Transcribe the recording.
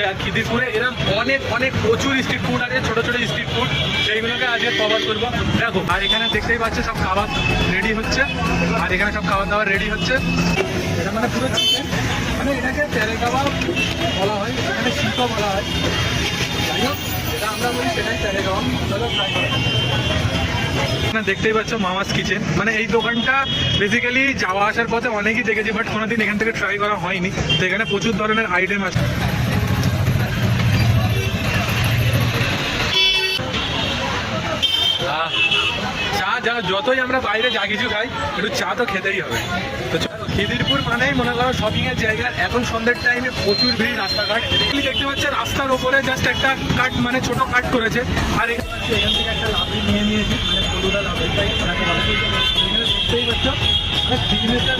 আর খিদিরপুরে এরকম অনেক অনেক প্রচুর স্ট্রিট ফুড আছে, ছোট ছোট স্ট্রিট ফুড, সেইগুলোকে আজকে কভার করবো। দেখো, আর এখানে দেখতেই পাচ্ছ সব খাবার রেডি হচ্ছে, আর এখানে সব খাবার দাবার রেডি হচ্ছে। এটা মানে পুরো চিকেন, মানে এটাকে তেরে কাবাব বলা হয়, এখানে শিখও বলা হয়। যাই হোক, যেটা আমরা বলি সেটাই তেরে কাবাব। চলো ট্রাই করা যাক। দেখতেই পাচ্ছ মামাস কিচেন, মানে এই দোকানটা বেসিক্যালি যাওয়া আসার পথে অনেকেই দেখেছি, বাট কোনোদিন এখান থেকে ট্রাই করা হয়নি। তো এখানে প্রচুর ধরনের আইটেম আছে। চা যা যতই আমরা বাইরে যা কিছু খাই, একটু চা তো খেতেই হবে। তো খিদিরপুর মানেই মনে করো শপিং এর জায়গা। এখন সন্ধ্যের টাইমে প্রচুর ভিড় রাস্তাঘাট। দেখতে পাচ্ছেন রাস্তার ওপরে জাস্ট একটা কাট, মানে ছোট কাট করেছে। আর এখান থেকে একটা লাভি নিয়ে নিয়েছি, মানে ফলুদা লাভি, তাই দেখতেই পাচ্ছ বিজনেসটা।